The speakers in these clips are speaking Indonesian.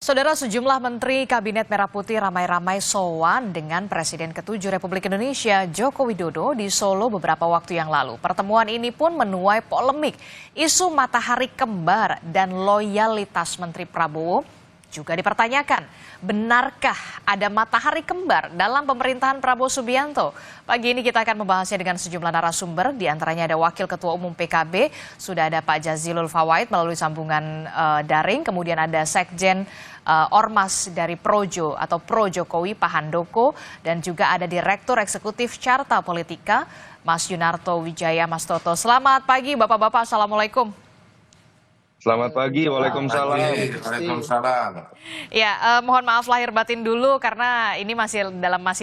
Saudara, sejumlah menteri Kabinet Merah Putih ramai-ramai sowan dengan Presiden ke-7 Republik Indonesia Joko Widodo di Solo beberapa waktu yang lalu. Pertemuan ini pun menuai polemik. Isu matahari kembar dan loyalitas Menteri Prabowo juga dipertanyakan. Benarkah ada matahari kembar dalam pemerintahan Prabowo Subianto? Pagi ini kita akan membahasnya dengan sejumlah narasumber. Di antaranya ada Wakil Ketua Umum PKB, sudah ada Pak Jazilul Fawait melalui sambungan daring. Kemudian ada Sekjen Ormas dari Projo atau Pro Jokowi Pak Handoko. Dan juga ada Direktur Eksekutif Carta Politika, Mas Yunarto Wijaya Mas Toto. Selamat pagi Bapak-Bapak, Assalamualaikum. Selamat pagi, waalaikumsalam. Waalaikumsalam. Ya, mohon maaf lahir batin dulu karena ini masih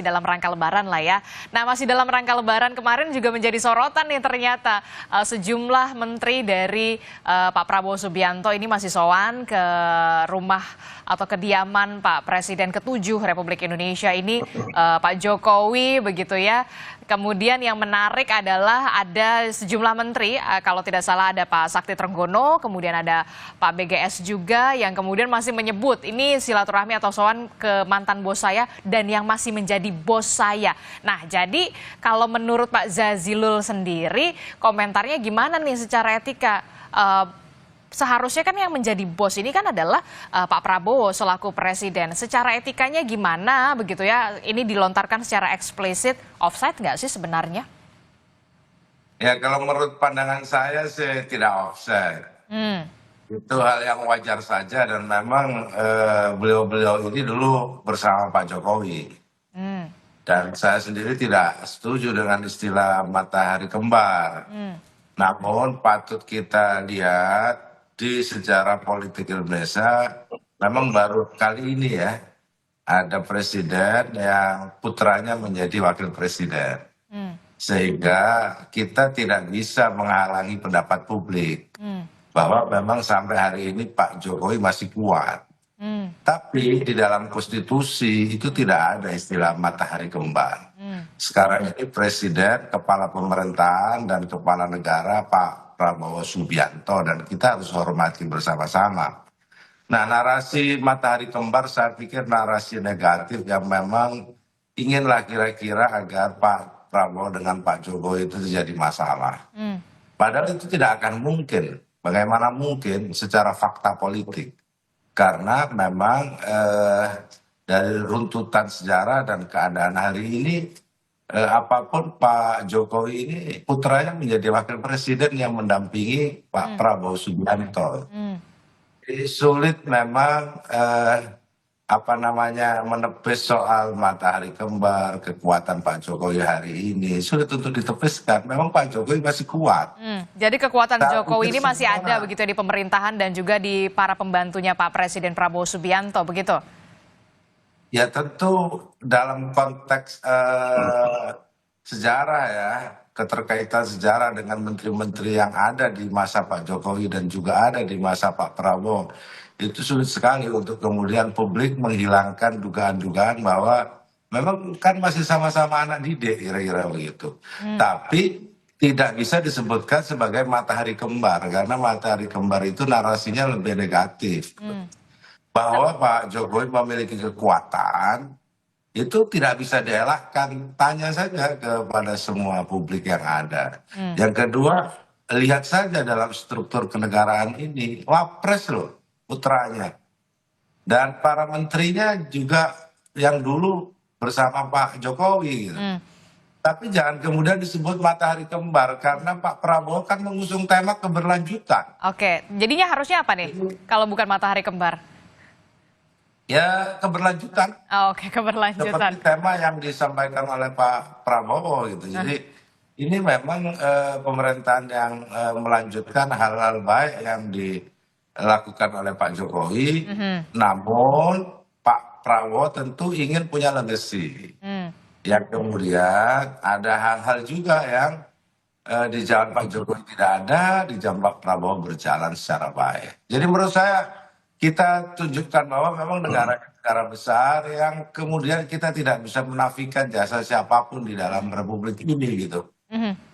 dalam rangka Lebaran lah ya. Nah, masih dalam rangka Lebaran kemarin juga menjadi sorotan nih ternyata sejumlah menteri dari Pak Prabowo Subianto ini masih sowan ke rumah atau kediaman Pak Presiden ke-7 Republik Indonesia ini, Pak Jokowi begitu ya. Kemudian yang menarik adalah ada sejumlah menteri, kalau tidak salah ada Pak Sakti Trenggono, kemudian ada Pak BGS juga yang kemudian masih menyebut ini silaturahmi atau sowan ke mantan bos saya dan yang masih menjadi bos saya. Nah, jadi kalau menurut Pak Jazilul sendiri, komentarnya gimana nih secara etika? Seharusnya kan yang menjadi bos ini kan adalah Pak Prabowo selaku presiden. Secara etikanya gimana begitu ya? Ini dilontarkan secara eksplisit, offside nggak sih sebenarnya? Ya, kalau menurut pandangan saya sih tidak offside. Itu hal yang wajar saja dan memang beliau-beliau ini dulu bersama Pak Jokowi. Dan saya sendiri tidak setuju dengan istilah matahari kembar. Namun patut kita lihat di sejarah politik Indonesia memang baru kali ini ya ada presiden yang putranya menjadi wakil presiden. Sehingga kita tidak bisa menghalangi pendapat publik bahwa memang sampai hari ini Pak Jokowi masih kuat. Tapi di dalam konstitusi itu tidak ada istilah matahari kembar. Sekarang ini presiden, kepala pemerintahan dan kepala negara Pak Prabowo Subianto dan kita harus hormati bersama-sama. Nah, narasi matahari kembar saya pikir narasi negatif yang memang inginlah kira-kira agar Pak Prabowo dengan Pak Jokowi itu terjadi masalah. Padahal itu tidak akan mungkin. Bagaimana mungkin secara fakta politik? Karena memang dari runtutan sejarah dan keadaan hari ini, apapun Pak Jokowi ini putranya menjadi wakil presiden yang mendampingi Pak Prabowo Subianto. Jadi sulit memang menepis soal matahari kembar, kekuatan Pak Jokowi hari ini sulit untuk ditepiskan. Memang Pak Jokowi masih kuat. Jadi kekuatan Jokowi ini masih ada begitu di pemerintahan dan juga di para pembantunya Pak Presiden Prabowo Subianto begitu? Ya tentu dalam konteks sejarah ya, keterkaitan sejarah dengan menteri-menteri yang ada di masa Pak Jokowi dan juga ada di masa Pak Prabowo. Itu sulit sekali untuk kemudian publik menghilangkan dugaan-dugaan bahwa memang kan masih sama-sama anak didik kira-kira begitu. Tapi tidak bisa disebutkan sebagai matahari kembar karena matahari kembar itu narasinya lebih negatif. Bahwa Pak Jokowi memiliki kekuatan itu tidak bisa dielakkan. Tanya saja kepada semua publik yang ada. Yang kedua, lihat saja dalam struktur kenegaraan ini, wapres loh putranya. Dan para menterinya juga yang dulu bersama Pak Jokowi gitu. Tapi jangan kemudian disebut matahari kembar karena Pak Prabowo kan mengusung tema keberlanjutan. Oke, jadinya harusnya apa nih kalau bukan matahari kembar? Ya keberlanjutan. Oke, keberlanjutan. Seperti tema yang disampaikan oleh Pak Prabowo gitu. Jadi ini memang pemerintahan yang melanjutkan hal-hal baik yang dilakukan oleh Pak Jokowi. Namun Pak Prabowo tentu ingin punya legacy. Yang kemudian ada hal-hal juga yang di zaman Pak Jokowi tidak ada, di zaman Pak Prabowo berjalan secara baik. Jadi menurut saya kita tunjukkan bahwa memang negara besar yang kemudian kita tidak bisa menafikan jasa siapapun di dalam republik ini gitu.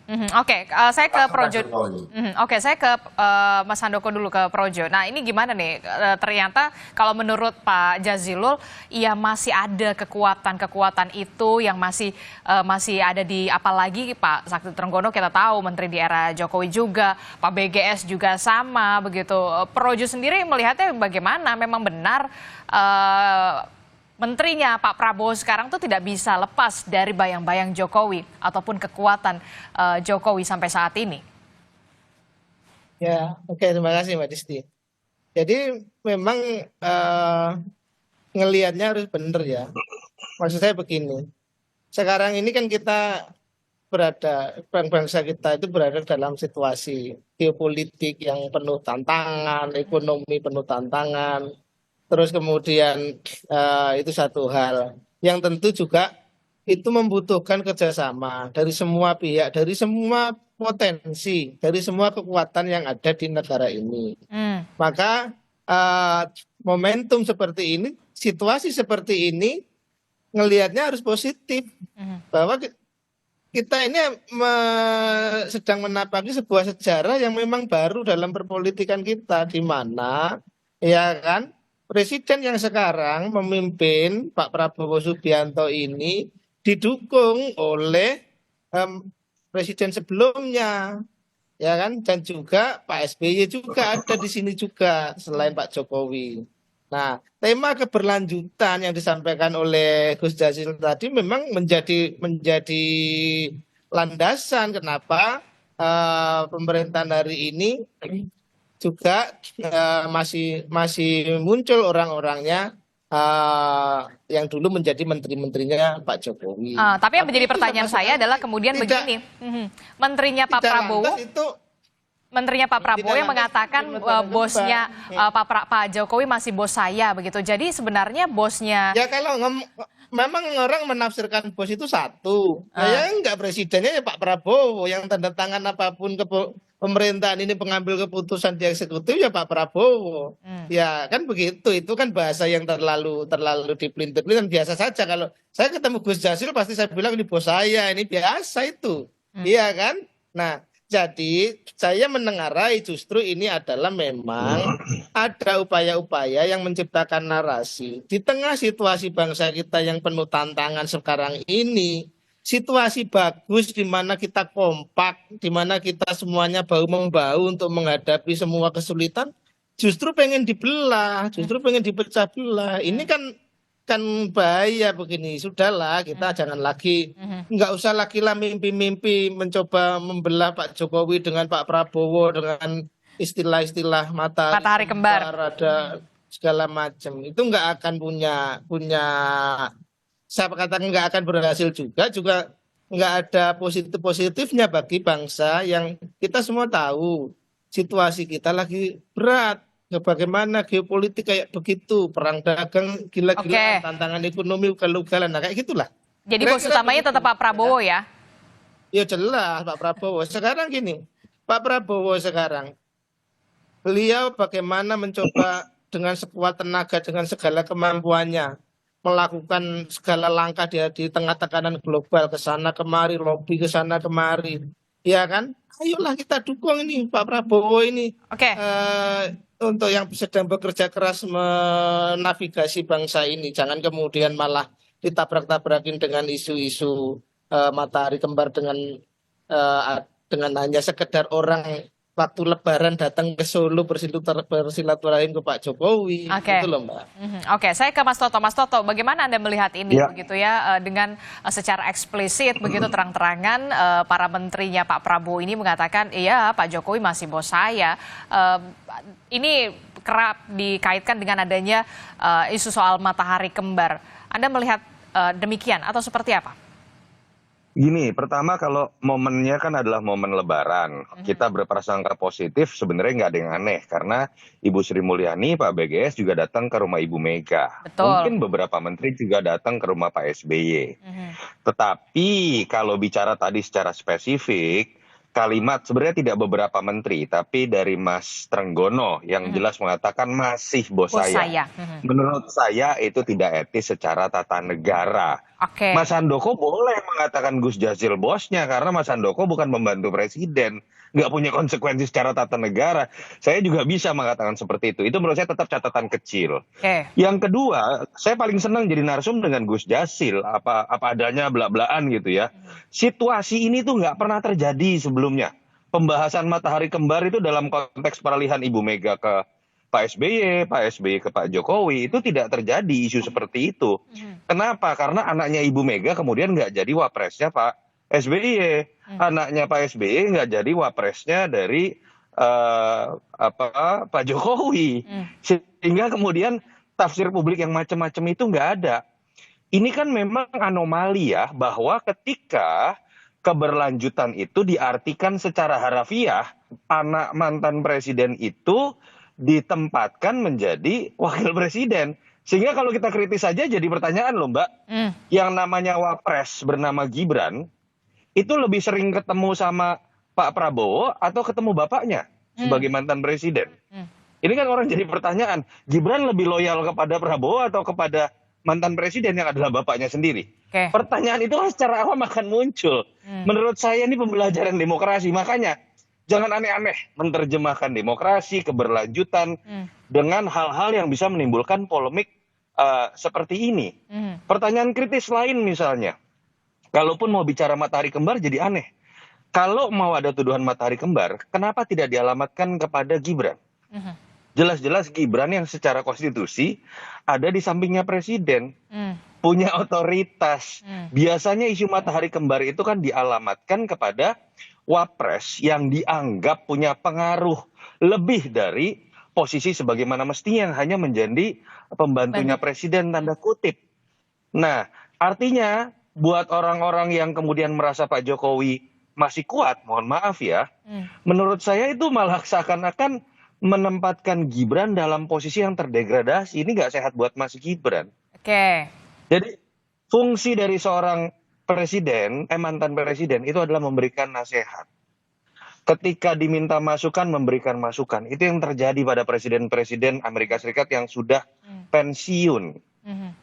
Oke, saya ke Termasuk Pak Projo. Jokowi. Oke, saya ke Mas Handoko dulu, ke Projo. Nah, ini gimana nih? Ternyata kalau menurut Pak Jazilul, ya masih ada kekuatan-kekuatan itu yang masih ada di, apalagi Pak Sakti Trenggono kita tahu menteri di era Jokowi juga, Pak BGS juga sama begitu. Projo sendiri melihatnya bagaimana? Memang benar menterinya Pak Prabowo sekarang tuh tidak bisa lepas dari bayang-bayang Jokowi ataupun kekuatan Jokowi sampai saat ini. Ya, oke, terima kasih Mbak Disti. Jadi memang ngelihatnya harus benar ya. Maksud saya begini, sekarang ini kan kita bangsa kita itu berada dalam situasi geopolitik yang penuh tantangan, ekonomi penuh tantangan, terus kemudian itu satu hal yang tentu juga itu membutuhkan kerjasama dari semua pihak, dari semua potensi, dari semua kekuatan yang ada di negara ini. Maka momentum seperti ini, situasi seperti ini, ngelihatnya harus positif, bahwa kita ini sedang menapaki sebuah sejarah yang memang baru dalam perpolitikan kita, di mana ya kan presiden yang sekarang memimpin Pak Prabowo Subianto ini didukung oleh presiden sebelumnya, ya kan, dan juga Pak SBY juga ada di sini juga selain Pak Jokowi. Nah, tema keberlanjutan yang disampaikan oleh Gus Jazil tadi memang menjadi landasan kenapa pemerintahan hari ini juga masih muncul orang-orangnya yang dulu menjadi menteri-menterinya Pak Jokowi. Tapi yang menjadi pertanyaan saya adalah kemudian begini, menterinya Pak Prabowo, Pak Prabowo yang mengatakan bosnya Pak Jokowi masih bos saya begitu. Jadi sebenarnya bosnya. Ya kalau memang orang menafsirkan bos itu satu, ya enggak, presidennya ya Pak Prabowo, yang tanda tangan apapun pemerintahan ini, pengambil keputusan di eksekutif ya Pak Prabowo. Ya kan begitu, itu kan bahasa yang terlalu dipelintir-pelintir, biasa saja. Kalau saya ketemu Gus Jazil pasti saya bilang ini bos saya, ini biasa itu. Iya kan? Nah, jadi saya menengarai justru ini adalah memang ada upaya-upaya yang menciptakan narasi di tengah situasi bangsa kita yang penuh tantangan sekarang ini. Situasi bagus di mana kita kompak, di mana kita semuanya bahu-membahu untuk menghadapi semua kesulitan, justru pengen dibelah, justru pengen dipecah belah. Ini kan bahaya begini. Sudahlah, kita jangan lagi, nggak usah lagi lah mimpi-mimpi mencoba membelah Pak Jokowi dengan Pak Prabowo dengan istilah-istilah matahari kembar, ada segala macam. Itu nggak akan punya saya katakan nggak akan berhasil juga nggak ada positifnya bagi bangsa yang kita semua tahu situasi kita lagi berat. Bagaimana geopolitik kayak begitu, perang dagang gila-gilaan, tantangan ekonomi ugal-ugalan, nah kayak gitulah. Jadi bos utamanya tetap Pak Prabowo ya? Ya jelas Pak Prabowo. Sekarang gini, Pak Prabowo sekarang, beliau bagaimana mencoba dengan sekuat tenaga, dengan segala kemampuannya, melakukan segala langkah di tengah tekanan global, ke sana kemari, lobby ke sana kemari, ya kan? Ayolah kita dukung ini Pak Prabowo ini. Untuk yang sedang bekerja keras menavigasi bangsa ini, jangan kemudian malah ditabrak-tabrakin dengan isu-isu matahari kembar dengan hanya sekedar orang waktu Lebaran datang ke Solo bersilaturahim ke Pak Jokowi. Gitu loh, Mbak. Oke, saya ke Mas Toto. Mas Toto, bagaimana Anda melihat ini begitu ya, dengan secara eksplisit begitu terang-terangan para menterinya Pak Prabowo ini mengatakan iya Pak Jokowi masih bos saya. Ini kerap dikaitkan dengan adanya isu soal matahari kembar. Anda melihat demikian atau seperti apa? Gini, pertama kalau momennya kan adalah momen Lebaran. Kita berprasangka positif, sebenarnya nggak ada yang aneh. Karena Ibu Sri Mulyani, Pak BGS juga datang ke rumah Ibu Mega. Betul. Mungkin beberapa menteri juga datang ke rumah Pak SBY. Tetapi kalau bicara tadi secara spesifik, kalimat sebenarnya tidak beberapa menteri, tapi dari Mas Trenggono yang jelas mengatakan masih bos Bos saya. saya. Menurut saya itu tidak etis secara tata negara. Oke. Mas Handoko boleh mengatakan Gus Jazil bosnya karena Mas Handoko bukan pembantu presiden, nggak punya konsekuensi secara tata negara. Saya juga bisa mengatakan seperti itu. Itu menurut saya tetap catatan kecil. Oke. Yang kedua, saya paling senang jadi narsum dengan Gus Jazil, apa adanya belak-belakan gitu ya. Situasi ini tuh nggak pernah terjadi sebelumnya. Pembahasan matahari kembar itu dalam konteks peralihan Ibu Mega ke Pak SBY ke Pak Jokowi itu tidak terjadi isu seperti itu. Kenapa? Karena anaknya Ibu Mega kemudian nggak jadi wapresnya Pak SBY, anaknya Pak SBY nggak jadi wapresnya dari Pak Jokowi, sehingga kemudian tafsir publik yang macam-macam itu nggak ada. Ini kan memang anomali ya, bahwa ketika keberlanjutan itu diartikan secara harafiah, anak mantan presiden itu ditempatkan menjadi wakil presiden. Sehingga kalau kita kritis saja jadi pertanyaan loh Mbak, yang namanya wapres bernama Gibran, itu lebih sering ketemu sama Pak Prabowo atau ketemu bapaknya sebagai mantan presiden? Ini kan orang jadi pertanyaan, Gibran lebih loyal kepada Prabowo atau kepada mantan presiden yang adalah bapaknya sendiri? Oke. Pertanyaan itu kan secara awam akan muncul. Menurut saya ini pembelajaran demokrasi, makanya jangan aneh-aneh menerjemahkan demokrasi, keberlanjutan dengan hal-hal yang bisa menimbulkan polemik seperti ini. Pertanyaan kritis lain misalnya, kalaupun mau bicara matahari kembar jadi aneh. Kalau mau ada tuduhan matahari kembar, kenapa tidak dialamatkan kepada Gibran? Jelas-jelas Gibran yang secara konstitusi ada di sampingnya presiden, punya otoritas. Biasanya isu matahari kembar itu kan dialamatkan kepada wapres yang dianggap punya pengaruh lebih dari posisi sebagaimana mestinya yang hanya menjadi pembantunya presiden tanda kutip. Nah, artinya buat orang-orang yang kemudian merasa Pak Jokowi masih kuat, mohon maaf ya, menurut saya itu malah seakan-akan menempatkan Gibran dalam posisi yang terdegradasi. Ini nggak sehat buat Mas Gibran. Oke. Jadi fungsi dari seorang presiden, mantan presiden itu adalah memberikan nasihat. Ketika diminta masukan, memberikan masukan. Itu yang terjadi pada presiden-presiden Amerika Serikat yang sudah pensiun.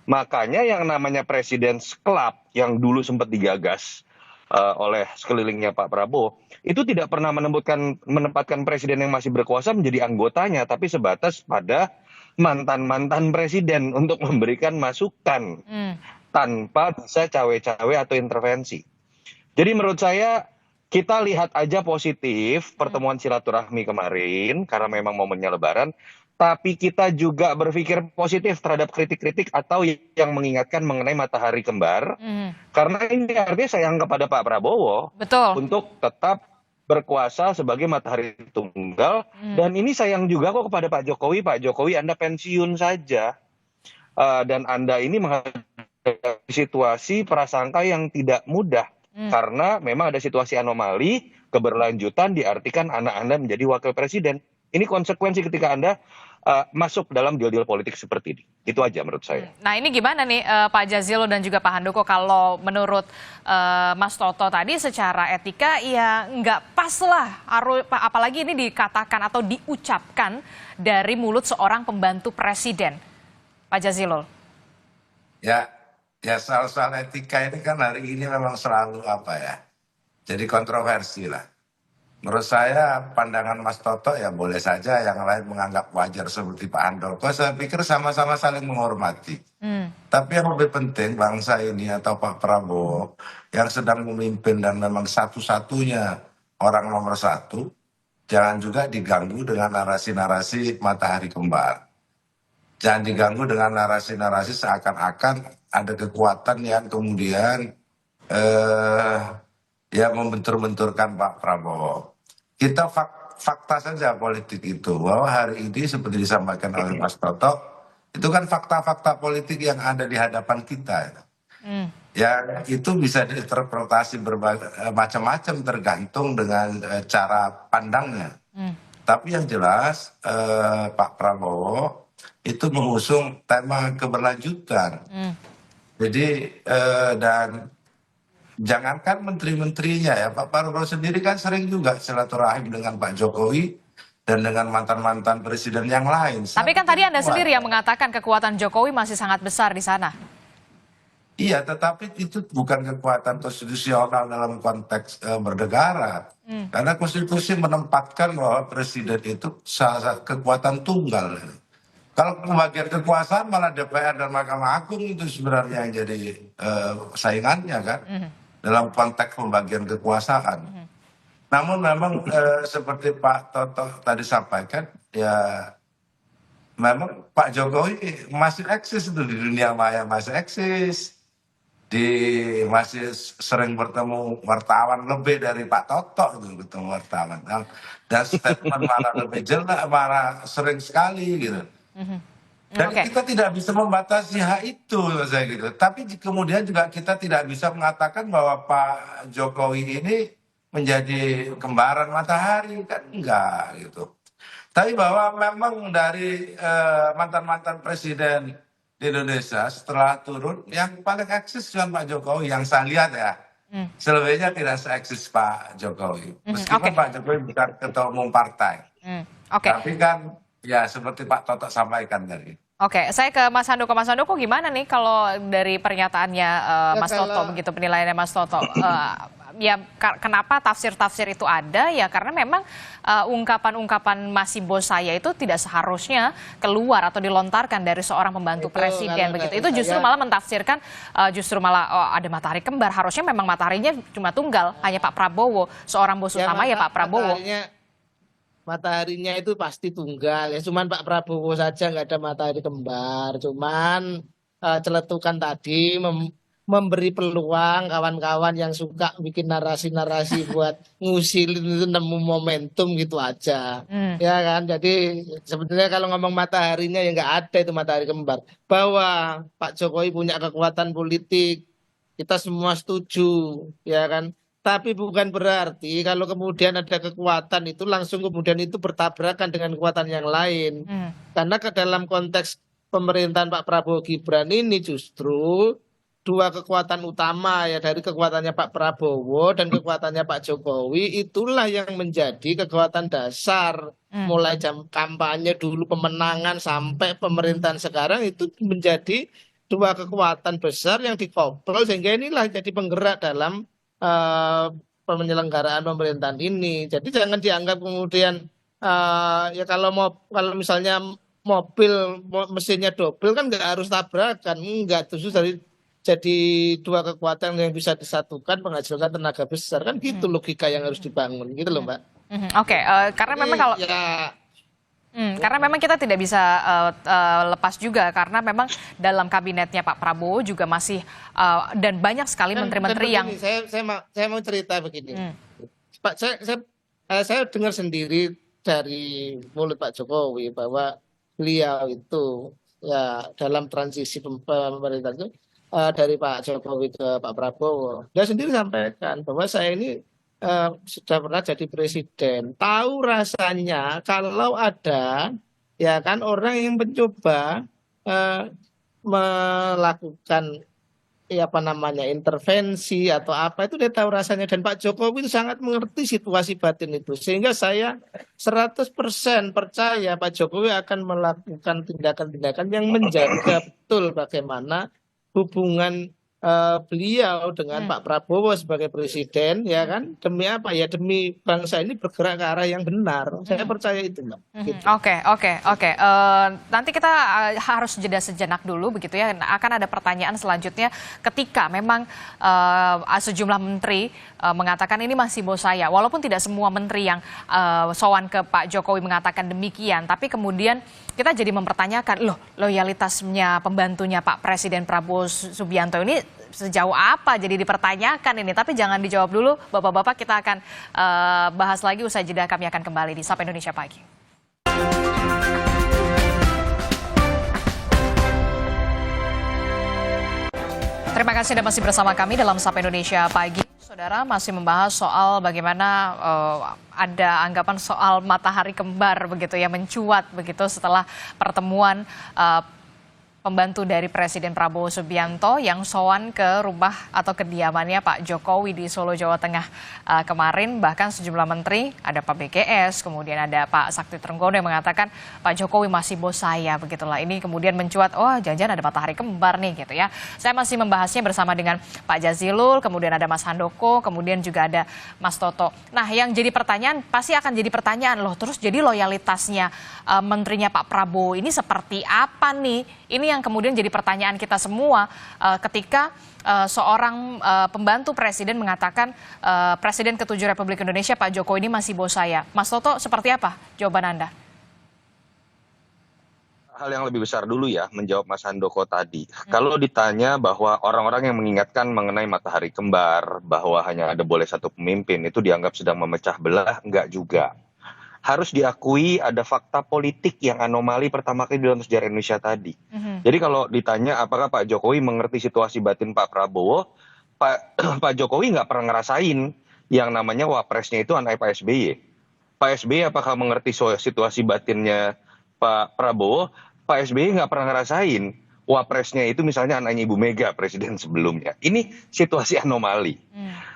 Makanya yang namanya President's Club yang dulu sempat digagas oleh sekelilingnya Pak Prabowo, itu tidak pernah menempatkan presiden yang masih berkuasa menjadi anggotanya, tapi sebatas pada mantan-mantan presiden untuk memberikan masukan tanpa bisa cawe-cawe atau intervensi. Jadi menurut saya kita lihat aja positif pertemuan silaturahmi kemarin karena memang momennya Lebaran, tapi kita juga berpikir positif terhadap kritik-kritik atau yang mengingatkan mengenai matahari kembar. Karena ini artinya sayang kepada Pak Prabowo. Betul. Untuk tetap berkuasa sebagai matahari tunggal. Dan ini sayang juga kok kepada Pak Jokowi. Pak Jokowi Anda pensiun saja. Dan Anda ini menghadapi situasi prasangka yang tidak mudah. Karena memang ada situasi anomali, keberlanjutan diartikan anak Anda menjadi wakil presiden. Ini konsekuensi ketika Anda masuk dalam deal-deal politik seperti ini. Itu aja menurut saya. Nah ini gimana nih Pak Jazilul dan juga Pak Handoko, kalau menurut Mas Toto tadi secara etika ya nggak pas lah, apalagi ini dikatakan atau diucapkan dari mulut seorang pembantu presiden. Pak Jazilul. Ya soal etika ini kan hari ini memang selalu jadi kontroversi lah. Menurut saya pandangan Mas Toto ya boleh saja, yang lain menganggap wajar seperti Pak Handoko. Saya pikir sama-sama saling menghormati. Tapi yang lebih penting bangsa ini atau Pak Prabowo yang sedang memimpin dan memang satu-satunya orang nomor satu, jangan juga diganggu dengan narasi-narasi matahari kembar. Jangan diganggu dengan narasi-narasi seakan-akan ada kekuatan yang kemudian membentur-benturkan Pak Prabowo. Kita fakta saja politik itu, bahwa hari ini seperti disampaikan oleh Mas Toto, itu kan fakta-fakta politik yang ada di hadapan kita. Ya itu bisa diinterpretasi macam-macam tergantung dengan cara pandangnya. Tapi yang jelas Pak Prabowo itu mengusung tema keberlanjutan. Jadi dan jangankan menteri-menterinya ya, Pak Prabowo sendiri kan sering juga silaturahim dengan Pak Jokowi dan dengan mantan-mantan presiden yang lain. Tapi kan tadi Anda Kuat. sendiri yang mengatakan kekuatan Jokowi masih sangat besar di sana. Iya, tetapi itu bukan kekuatan konstitusional dalam konteks bernegara. Karena konstitusi menempatkan bahwa presiden itu salah satu kekuatan tunggal. Kalau pembagian kekuasaan malah DPR dan Mahkamah Agung itu sebenarnya yang jadi saingannya kan, dalam konteks pembagian kekuasaan. Namun memang seperti Pak Toto tadi sampaikan, ya memang Pak Jokowi masih eksis itu di dunia maya, masih eksis. Masih sering bertemu wartawan lebih dari Pak Toto itu ketemu wartawan. Dan statement marah lebih jelas, marah sering sekali gitu. Dan kita tidak bisa membatasi hak itu, saya gitu. Tapi kemudian juga kita tidak bisa mengatakan bahwa Pak Jokowi ini menjadi kembaran matahari, kan enggak gitu. Tapi bahwa memang dari mantan-mantan presiden di Indonesia setelah turun yang paling eksis cuma Pak Jokowi yang saya lihat ya. Selebihnya tidak se-eksis Pak Jokowi. Meskipun Pak Jokowi bukan ketua umum partai. Tapi kan ya seperti Pak Toto sampaikan tadi. Oke, saya ke Mas Handoko. Mas Handoko gimana nih kalau dari pernyataannya Mas Toto, begitu penilaiannya Mas Toto? Ya kenapa tafsir-tafsir itu ada ya karena memang ungkapan-ungkapan masih bos saya itu tidak seharusnya keluar atau dilontarkan dari seorang pembantu presiden begitu. Itu justru malah mentafsirkan justru malah ada matahari kembar. Harusnya memang mataharinya cuma tunggal, hanya Pak Prabowo, seorang bos utama ya Pak Prabowo. Mataharinya itu pasti tunggal ya, cuman Pak Prabowo saja nggak ada matahari kembar, cuman celetukan tadi memberi peluang kawan-kawan yang suka bikin narasi-narasi buat ngusilin itu nemu momentum gitu aja. Ya kan, jadi sebetulnya kalau ngomong mataharinya ya nggak ada itu matahari kembar. Bahwa Pak Jokowi punya kekuatan politik, kita semua setuju, ya kan. Tapi bukan berarti kalau kemudian ada kekuatan itu langsung kemudian itu bertabrakan dengan kekuatan yang lain. Karena ke dalam konteks pemerintahan Pak Prabowo Gibran ini justru dua kekuatan utama ya dari kekuatannya Pak Prabowo dan kekuatannya Pak Jokowi itulah yang menjadi kekuatan dasar mulai jam kampanye dulu pemenangan sampai pemerintahan sekarang itu menjadi dua kekuatan besar yang dikobrol sehingga inilah jadi penggerak dalam penyelenggaraan pemerintahan ini. Jadi jangan dianggap kemudian ya kalau misalnya mobil mesinnya double kan nggak harus tabrakan, enggak justru dari jadi dua kekuatan yang bisa disatukan menghasilkan tenaga besar kan gitu logika yang harus dibangun gitu loh Mbak. Oke, karena memang kalau karena memang kita tidak bisa lepas juga karena memang dalam kabinetnya Pak Prabowo juga masih dan banyak sekali menteri-menteri yang saya mau cerita begini. Pak saya dengar sendiri dari mulut Pak Jokowi bahwa beliau itu ya dalam transisi pemerintahan itu dari Pak Jokowi ke Pak Prabowo, dia sendiri sampaikan bahwa saya ini sudah pernah jadi presiden, tahu rasanya kalau ada ya kan orang yang mencoba melakukan ya apa namanya intervensi atau apa itu dia tahu rasanya dan Pak Jokowi itu sangat mengerti situasi batin itu sehingga saya 100% percaya Pak Jokowi akan melakukan tindakan-tindakan yang menjaga betul bagaimana hubungan beliau dengan Pak Prabowo sebagai presiden ya kan demi apa ya demi bangsa ini bergerak ke arah yang benar saya percaya itu Mbak. Gitu. Oke. Nanti kita harus jeda sejenak dulu begitu ya akan ada pertanyaan selanjutnya ketika memang sejumlah menteri mengatakan ini masih bos saya walaupun tidak semua menteri yang sowan ke Pak Jokowi mengatakan demikian tapi kemudian kita jadi mempertanyakan loh loyalitasnya pembantunya Pak Presiden Prabowo Subianto ini sejauh apa jadi dipertanyakan ini tapi jangan dijawab dulu Bapak-bapak kita akan bahas lagi usai jeda kami akan kembali di Sapa Indonesia Pagi. Terima kasih Anda masih bersama kami dalam Sapa Indonesia Pagi. Saudara masih membahas soal bagaimana ada anggapan soal matahari kembar begitu ya mencuat begitu setelah pertemuan pembantu dari Presiden Prabowo Subianto yang sowan ke rumah atau kediamannya Pak Jokowi di Solo, Jawa Tengah kemarin. Bahkan sejumlah menteri, ada Pak BGS, kemudian ada Pak Sakti Trenggono yang mengatakan Pak Jokowi masih bos saya, begitulah. Ini kemudian mencuat, oh jangan-jangan ada matahari kembar nih gitu ya. Saya masih membahasnya bersama dengan Pak Jazilul, kemudian ada Mas Handoko, kemudian juga ada Mas Toto. Nah, yang jadi pertanyaan, pasti akan jadi pertanyaan loh, terus jadi loyalitasnya menterinya Pak Prabowo ini seperti apa nih? Ini yang kemudian jadi pertanyaan kita semua ketika seorang pembantu presiden mengatakan Presiden ke-7 Republik Indonesia Pak Jokowi ini masih bos saya. Mas Toto, seperti apa jawaban Anda? Hal yang lebih besar dulu ya, menjawab Mas Handoko tadi. Kalau ditanya bahwa orang-orang yang mengingatkan mengenai matahari kembar, bahwa hanya ada boleh satu pemimpin, itu dianggap sedang memecah belah, enggak juga. Harus diakui ada fakta politik yang anomali pertama kali dalam sejarah Indonesia tadi. Jadi kalau ditanya apakah Pak Jokowi mengerti situasi batin Pak Prabowo, Pak Jokowi nggak pernah ngerasain yang namanya wapresnya itu anak Pak SBY. Pak SBY apakah mengerti situasi batinnya Pak Prabowo? Pak SBY nggak pernah ngerasain wapresnya itu misalnya anaknya Ibu Mega, presiden sebelumnya. Ini situasi anomali.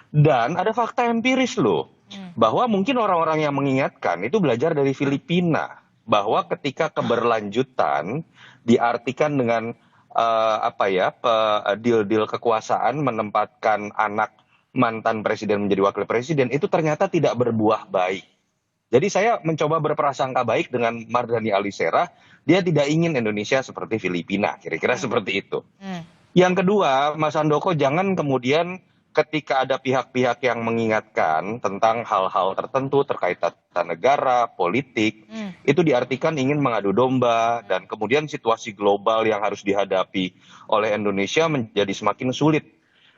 Dan ada fakta empiris loh, bahwa mungkin orang-orang yang mengingatkan itu belajar dari Filipina, bahwa ketika keberlanjutan diartikan dengan deal-deal kekuasaan menempatkan anak mantan presiden menjadi wakil presiden itu ternyata tidak berbuah baik. Jadi saya mencoba berprasangka baik dengan Mardhani Alisera, dia tidak ingin Indonesia seperti Filipina, kira-kira seperti itu. Yang kedua, Mas Handoko, jangan kemudian ketika ada pihak-pihak yang mengingatkan tentang hal-hal tertentu terkait tata negara, politik, itu diartikan ingin mengadu domba, dan kemudian situasi global yang harus dihadapi oleh Indonesia menjadi semakin sulit.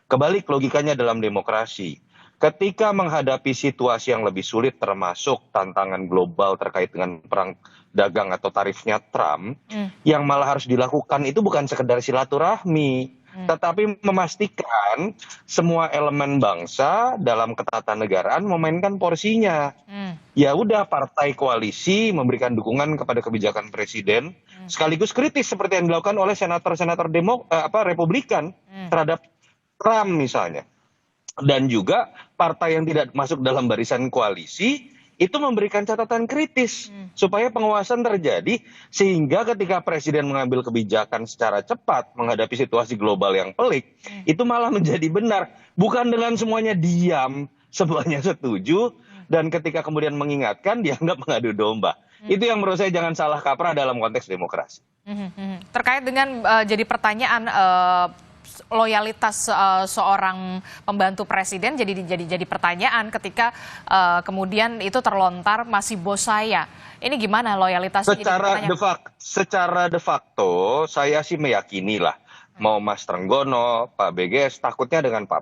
Kebalik logikanya dalam demokrasi. Ketika menghadapi situasi yang lebih sulit termasuk tantangan global terkait dengan perang dagang atau tarifnya Trump, yang malah harus dilakukan itu bukan sekedar silaturahmi, tetapi memastikan semua elemen bangsa dalam ketatanegaraan memainkan porsinya. Ya udah, partai koalisi memberikan dukungan kepada kebijakan presiden, sekaligus kritis seperti yang dilakukan oleh senator-senator Republikan terhadap Trump misalnya. Dan juga partai yang tidak masuk dalam barisan koalisi itu memberikan catatan kritis supaya penguasaan terjadi, sehingga ketika presiden mengambil kebijakan secara cepat menghadapi situasi global yang pelik, itu malah menjadi benar. Bukan dengan semuanya diam, semuanya setuju, dan ketika kemudian mengingatkan dianggap mengadu domba. Itu yang menurut saya jangan salah kaprah dalam konteks demokrasi. Terkait dengan jadi pertanyaan loyalitas seorang pembantu presiden jadi pertanyaan ketika kemudian itu terlontar masih bos saya. Ini gimana loyalitasnya? Secara de facto saya sih meyakini lah, mau Mas Trenggono, Pak BGS takutnya dengan Pak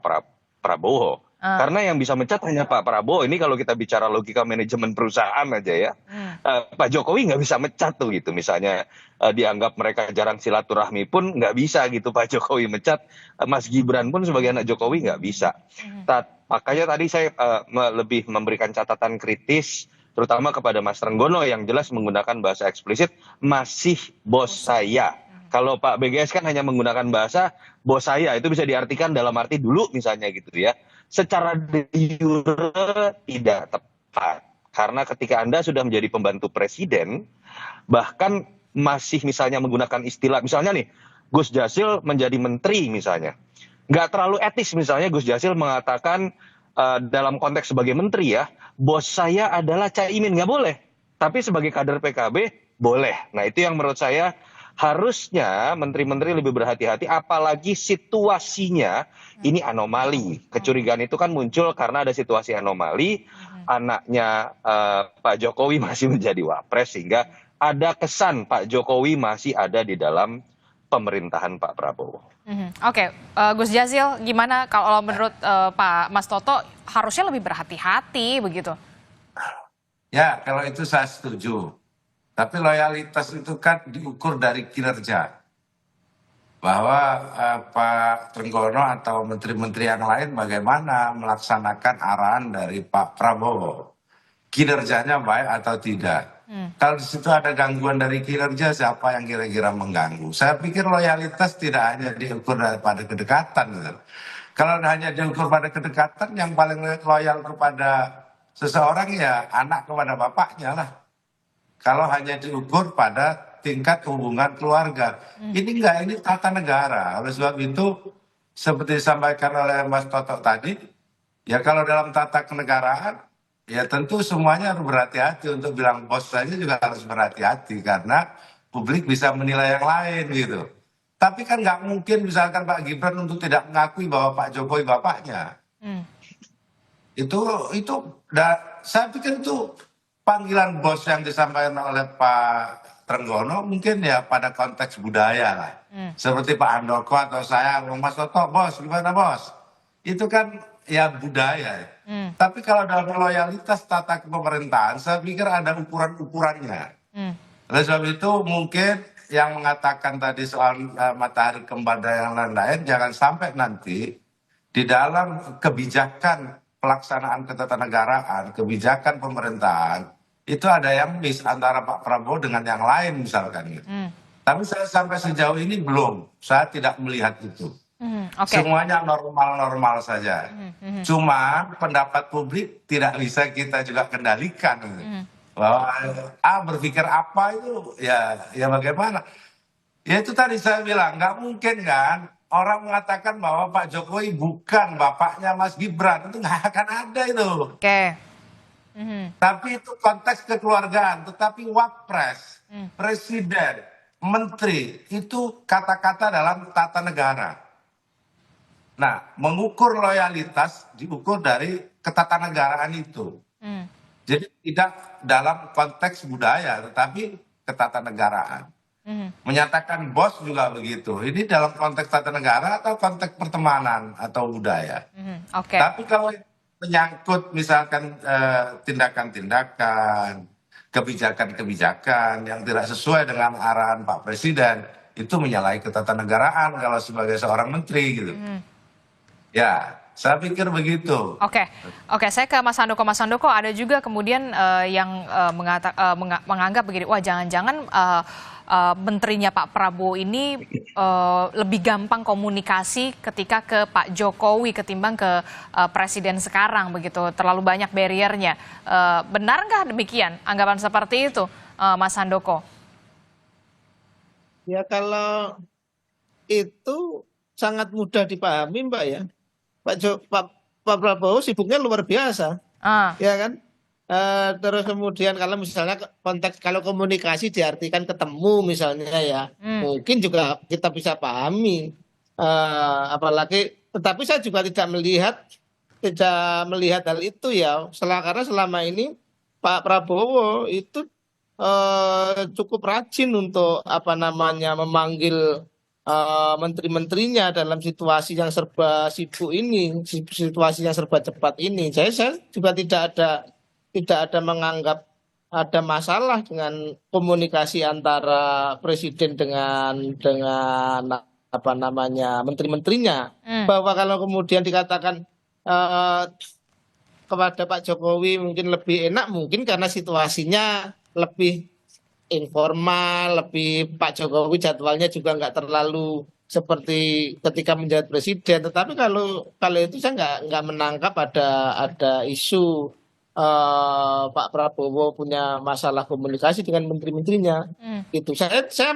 Prabowo. Karena yang bisa mencat hanya Pak Prabowo. Ini kalau kita bicara logika manajemen perusahaan aja ya. Pak Jokowi nggak bisa mencat tuh gitu. Misalnya dianggap mereka jarang silaturahmi pun nggak bisa gitu Pak Jokowi mencat. Mas Gibran pun sebagai anak Jokowi nggak bisa. Makanya tadi saya lebih memberikan catatan kritis, terutama kepada Mas Trenggono yang jelas menggunakan bahasa eksplisit, masih bos saya. Kalau Pak BGS kan hanya menggunakan bahasa bos saya, itu bisa diartikan dalam arti dulu misalnya gitu ya. Secara de jure tidak tepat. Karena ketika Anda sudah menjadi pembantu presiden, bahkan masih misalnya menggunakan istilah, misalnya nih, Gus Jazil menjadi menteri misalnya. Nggak terlalu etis misalnya Gus Jazil mengatakan dalam konteks sebagai menteri ya, bos saya adalah Caimin, nggak boleh. Tapi sebagai kader PKB, boleh. Nah itu yang menurut saya harusnya menteri-menteri lebih berhati-hati, apalagi situasinya ini anomali. Kecurigaan itu kan muncul karena ada situasi anomali, anaknya Pak Jokowi masih menjadi wapres, sehingga ada kesan Pak Jokowi masih ada di dalam pemerintahan Pak Prabowo. Oke, Gus Jazil, gimana kalau menurut Pak Mas Toto harusnya lebih berhati-hati begitu? Ya, kalau itu saya setuju. Tapi loyalitas itu kan diukur dari kinerja. Bahwa Pak Trenggono atau menteri-menteri yang lain bagaimana melaksanakan arahan dari Pak Prabowo. Kinerjanya baik atau tidak. Kalau di situ ada gangguan dari kinerja, siapa yang kira-kira mengganggu? Saya pikir loyalitas tidak hanya diukur pada kedekatan, gitu. Kalau hanya diukur pada kedekatan, yang paling loyal kepada seseorang ya anak kepada bapaknya lah. Kalau hanya diukur pada tingkat hubungan keluarga, ini enggak, ini tata negara. Oleh sebab itu, seperti disampaikan oleh Mas Toto tadi, ya kalau dalam tata kenegaraan, ya tentu semuanya harus berhati-hati. Untuk bilang bos saja juga harus berhati-hati karena publik bisa menilai yang lain gitu. Tapi kan nggak mungkin misalkan Pak Gibran untuk tidak mengakui bahwa Pak Jokowi bapaknya. Hmm. Saya pikir itu panggilan bos yang disampaikan oleh Pak Trenggono mungkin ya pada konteks budaya lah. Seperti Pak Handoko atau saya, Mas Toto, bos gimana bos? Itu kan ya budaya. Tapi kalau dalam loyalitas tata kepemerintahan, saya pikir ada ukuran-ukurannya. Oleh sebab itu mungkin yang mengatakan tadi soal matahari kembar dan yang lain-lain, jangan sampai nanti di dalam kebijakan pelaksanaan ketatanegaraan, kebijakan pemerintahan, itu ada yang miss antara Pak Prabowo dengan yang lain misalkan gitu. Tapi saya sampai sejauh ini belum, saya tidak melihat itu. Semuanya normal-normal saja. Cuma pendapat publik tidak bisa kita juga kendalikan. Gitu. Bahwa berpikir apa itu ya bagaimana? Ya itu tadi saya bilang, nggak mungkin kan orang mengatakan bahwa Pak Jokowi bukan bapaknya Mas Gibran, itu nggak akan ada itu. Tapi itu konteks kekeluargaan, tetapi wapres, presiden, menteri, itu kata-kata dalam tata negara. Nah, mengukur loyalitas diukur dari ketatanegaraan itu. Jadi tidak dalam konteks budaya, tetapi ketatanegaraan. Menyatakan bos juga begitu. Ini dalam konteks tata negara atau konteks pertemanan atau budaya. Tapi kalau menyangkut misalkan tindakan-tindakan, kebijakan-kebijakan yang tidak sesuai dengan arahan Pak Presiden, itu menyalahi ketatanegaraan kalau sebagai seorang menteri gitu. Ya, saya pikir begitu. Oke, saya ke Mas Handoko. Mas Handoko, ada juga kemudian yang menganggap begini, wah jangan-jangan menterinya Pak Prabowo ini lebih gampang komunikasi ketika ke Pak Jokowi ketimbang ke presiden sekarang begitu, terlalu banyak barriernya. Benar nggak demikian? Anggapan seperti itu, Mas Handoko? Ya kalau itu sangat mudah dipahami Mbak ya. Pak Prabowo sibuknya luar biasa, ya kan? Terus kemudian kalau misalnya konteks kalau komunikasi diartikan ketemu misalnya ya, mungkin juga kita bisa pahami. Apalagi, tetapi saya juga tidak melihat hal itu ya. Karena selama ini Pak Prabowo itu cukup rajin untuk memanggil menteri-menterinya dalam situasi yang serba sibuk ini, situasi yang serba cepat ini. Saya juga tidak ada menganggap ada masalah dengan komunikasi antara presiden dengan menteri-menterinya. Bahwa kalau kemudian dikatakan kepada Pak Jokowi mungkin lebih enak, mungkin karena situasinya lebih informal, lebih Pak Jokowi jadwalnya juga nggak terlalu seperti ketika menjadi presiden. Tetapi kalau itu saya nggak menangkap ada isu Pak Prabowo punya masalah komunikasi dengan menteri-menterinya. Itu saya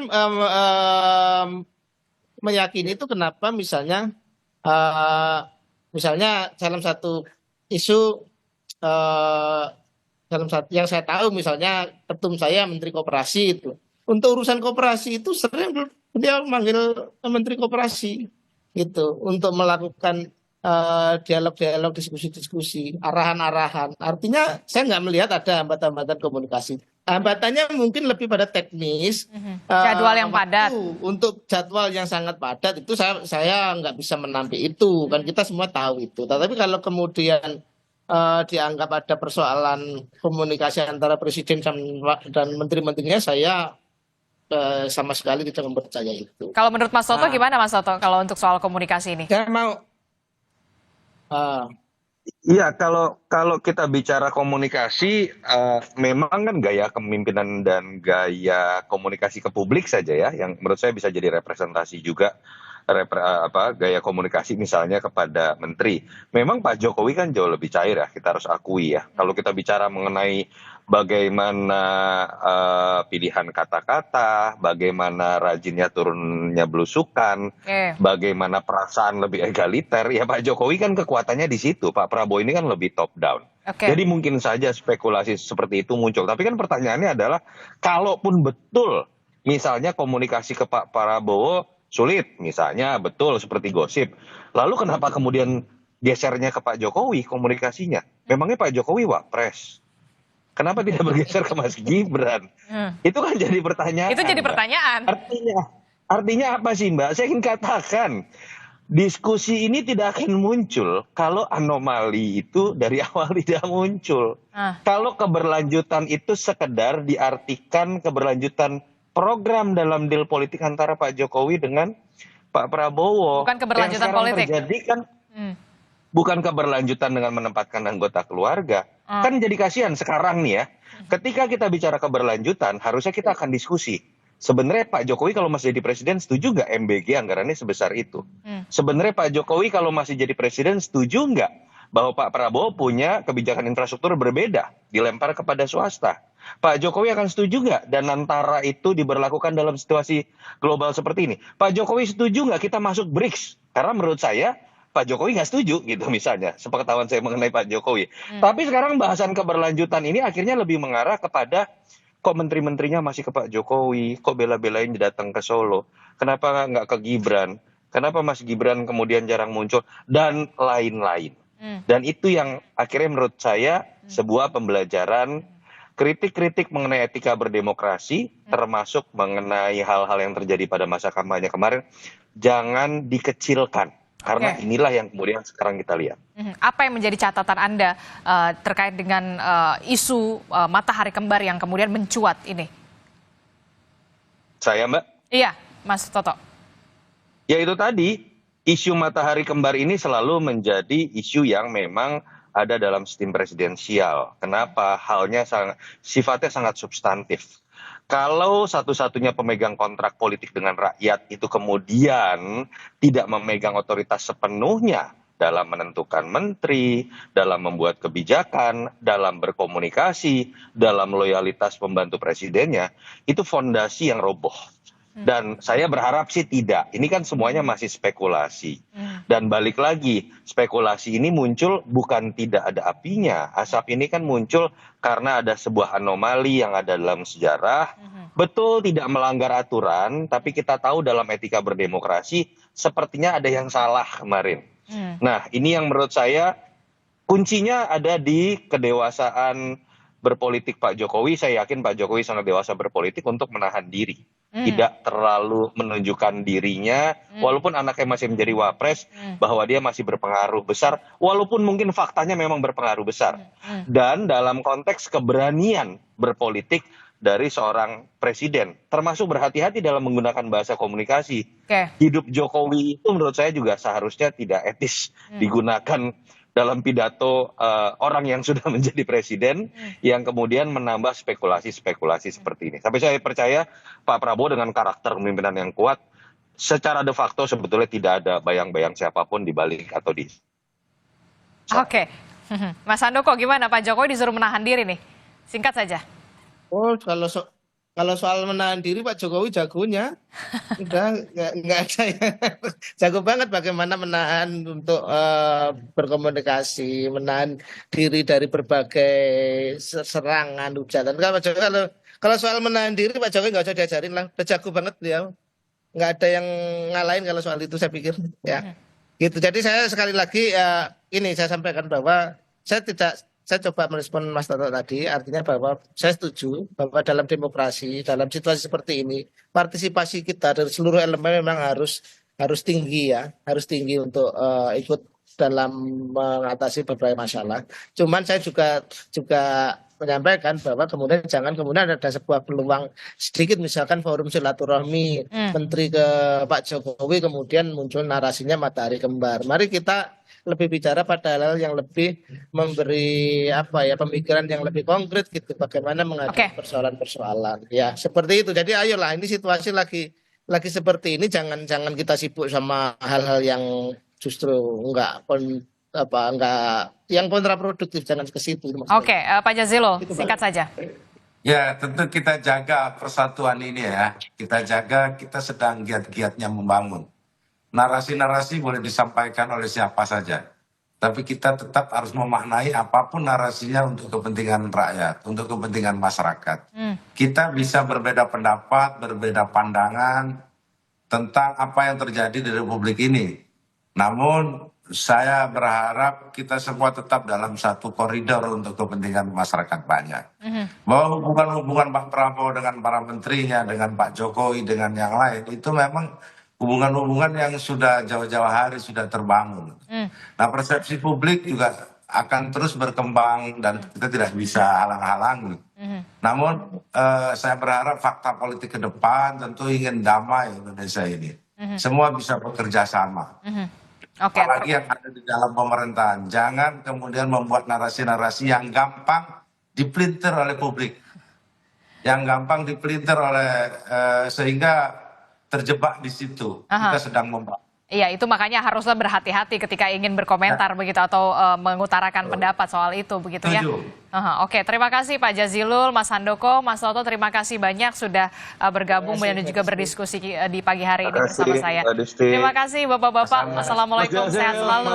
meyakini itu kenapa misalnya dalam satu isu yang saya tahu misalnya ketum saya Menteri Koperasi itu. Untuk urusan koperasi itu sering beliau manggil Menteri Koperasi gitu untuk melakukan dialog-dialog, diskusi-diskusi, arahan-arahan. Artinya saya nggak melihat ada hambatan-hambatan komunikasi. Hambatannya mungkin lebih pada teknis. Jadwal yang padat. Untuk jadwal yang sangat padat itu saya nggak bisa menampik itu. Kan kita semua tahu itu. Tetapi kalau kemudian dianggap ada persoalan komunikasi antara presiden dan menteri-menterinya, saya sama sekali tidak mempercaya itu. Kalau menurut Mas Toto gimana Mas Toto kalau untuk soal komunikasi ini? Saya mau Iya, kalau kalau kita bicara komunikasi, memang kan gaya kepemimpinan dan gaya komunikasi ke publik saja ya, yang menurut saya bisa jadi representasi juga gaya komunikasi misalnya kepada menteri. Memang Pak Jokowi kan jauh lebih cair ya, kita harus akui ya. Kalau kita bicara mengenai bagaimana pilihan kata-kata, bagaimana rajinnya turunnya belusukan, Oke, bagaimana perasaan lebih egaliter, ya Pak Jokowi kan kekuatannya di situ. Pak Prabowo ini kan lebih top down. oke. Jadi mungkin saja spekulasi seperti itu muncul. Tapi kan pertanyaannya adalah, kalaupun betul misalnya komunikasi ke Pak Prabowo sulit, misalnya betul seperti gosip. Lalu kenapa kemudian gesernya ke Pak Jokowi komunikasinya? Memangnya Pak Jokowi wapres? Kenapa tidak bergeser ke Mas Gibran? Hmm. Itu kan jadi pertanyaan, Itu jadi Mbak. pertanyaan. Artinya apa sih, Mbak? Saya ingin katakan, diskusi ini tidak akan muncul kalau anomali itu dari awal tidak muncul. Ah, Kalau keberlanjutan itu sekedar diartikan keberlanjutan program dalam deal politik antara Pak Jokowi dengan Pak Prabowo. bukan Yang keberlanjutan sekarang politik. terjadi kan Hmm. bukan keberlanjutan dengan menempatkan anggota keluarga. Ah. Kan jadi kasihan sekarang nih ya. Ketika kita bicara keberlanjutan, harusnya kita akan diskusi. Sebenarnya Pak Jokowi kalau masih jadi presiden setuju nggak MBG anggarannya sebesar itu? Hmm. Sebenarnya Pak Jokowi kalau masih jadi presiden setuju nggak bahwa Pak Prabowo punya kebijakan infrastruktur berbeda, dilempar kepada swasta? Pak Jokowi akan setuju nggak dan antara itu diberlakukan dalam situasi global seperti ini? Pak Jokowi setuju nggak kita masuk BRICS? Karena menurut saya Pak Jokowi nggak setuju gitu misalnya, sepengetahuan saya mengenai Pak Jokowi. Tapi sekarang bahasan keberlanjutan ini akhirnya lebih mengarah kepada, kok menteri-menterinya masih ke Pak Jokowi, kok bela-belain datang ke Solo, kenapa nggak ke Gibran, kenapa Mas Gibran kemudian jarang muncul, dan lain-lain. Hmm. Dan itu yang akhirnya menurut saya sebuah pembelajaran, kritik-kritik mengenai etika berdemokrasi, termasuk mengenai hal-hal yang terjadi pada masa kampanye kemarin, jangan dikecilkan. Karena Oke. inilah yang kemudian sekarang kita lihat. Apa yang menjadi catatan Anda terkait dengan isu matahari kembar yang kemudian mencuat ini? Saya, Mbak, Iya, Mas Toto. ya itu tadi, isu matahari kembar ini selalu menjadi isu yang memang ada dalam sistem presidensial. Kenapa? Sifatnya sangat substantif. Kalau satu-satunya pemegang kontrak politik dengan rakyat itu kemudian tidak memegang otoritas sepenuhnya dalam menentukan menteri, dalam membuat kebijakan, dalam berkomunikasi, dalam loyalitas pembantu presidennya, itu fondasi yang roboh. Dan saya berharap sih tidak. Ini kan semuanya masih spekulasi. Dan balik lagi, spekulasi ini muncul bukan tidak ada apinya. Asap ini kan muncul karena ada sebuah anomali yang ada dalam sejarah. Betul tidak melanggar aturan, tapi kita tahu dalam etika berdemokrasi sepertinya ada yang salah kemarin. Nah, ini yang menurut saya kuncinya ada di kedewasaan berpolitik Pak Jokowi. Saya yakin Pak Jokowi sangat dewasa berpolitik untuk menahan diri. Tidak terlalu menunjukkan dirinya, walaupun anaknya masih menjadi wapres, bahwa dia masih berpengaruh besar, walaupun mungkin faktanya memang berpengaruh besar. Dan dalam konteks keberanian berpolitik dari seorang presiden, termasuk berhati-hati dalam menggunakan bahasa komunikasi. Oke. Hidup Jokowi itu menurut saya juga seharusnya tidak etis digunakan dalam pidato orang yang sudah menjadi presiden yang kemudian menambah spekulasi-spekulasi seperti ini. Tapi saya percaya Pak Prabowo dengan karakter pemimpinan yang kuat, secara de facto sebetulnya tidak ada bayang-bayang siapapun di balik atau di. Oke. Mas Handoko gimana? Pak Jokowi disuruh menahan diri nih. Singkat saja. Oh, kalau soal menahan diri Pak Jokowi jagonya, udah nggak ada yang jago banget bagaimana menahan untuk berkomunikasi, menahan diri dari berbagai serangan, hujatan. Kalau soal menahan diri Pak Jokowi nggak usah diajarin lah, udah jago banget dia. Nggak ada yang ngalahin kalau soal itu saya pikir, ya. Gitu. Jadi saya sekali lagi ini saya sampaikan bahwa saya coba merespon Mas Toto tadi, artinya bahwa saya setuju bahwa dalam demokrasi, dalam situasi seperti ini, partisipasi kita dari seluruh elemen memang harus tinggi ya, harus tinggi untuk ikut dalam mengatasi berbagai masalah. Cuman saya juga menyampaikan bahwa jangan kemudian ada sebuah peluang sedikit, misalkan forum silaturahmi menteri ke Pak Jokowi, kemudian muncul narasinya matahari kembar. Mari kita lebih bicara pada hal yang lebih memberi pemikiran yang lebih konkret gitu, bagaimana menghadapi persoalan-persoalan. Ya, seperti itu. Jadi ayolah, ini situasi lagi seperti ini, jangan kita sibuk sama hal-hal yang justru enggak yang kontraproduktif, jangan ke situ. Oke, Pak Jazilul, singkat saja. Ya, tentu kita jaga persatuan ini ya. Kita jaga, kita sedang giat-giatnya membangun. Narasi-narasi boleh disampaikan oleh siapa saja. Tapi kita tetap harus memaknai apapun narasinya untuk kepentingan rakyat, untuk kepentingan masyarakat. Kita bisa berbeda pendapat, berbeda pandangan tentang apa yang terjadi di Republik ini. Namun saya berharap kita semua tetap dalam satu koridor untuk kepentingan masyarakat banyak. Bahwa hubungan-hubungan Pak Prabowo dengan para menterinya, dengan Pak Jokowi, dengan yang lain, itu memang hubungan-hubungan yang sudah jauh-jauh hari sudah terbangun. Nah, persepsi publik juga akan terus berkembang dan kita tidak bisa halang-halangi. Namun saya berharap fakta politik ke depan tentu ingin damai Indonesia ini. Semua bisa bekerja sama. Apalagi yang ada di dalam pemerintahan. Jangan kemudian membuat narasi-narasi yang gampang dipelintir oleh publik. Yang gampang dipelintir oleh sehingga terjebak di situ. Kita sedang membahas. Iya, itu makanya haruslah berhati-hati ketika ingin berkomentar begitu atau mengutarakan pendapat soal itu begitu ya. Oke, terima kasih Pak Jazilul, Mas Handoko, Mas Toto, terima kasih banyak sudah bergabung dan juga berdiskusi di pagi hari ini bersama saya. Terima kasih Bapak-bapak. Assalamualaikum, sehat selalu.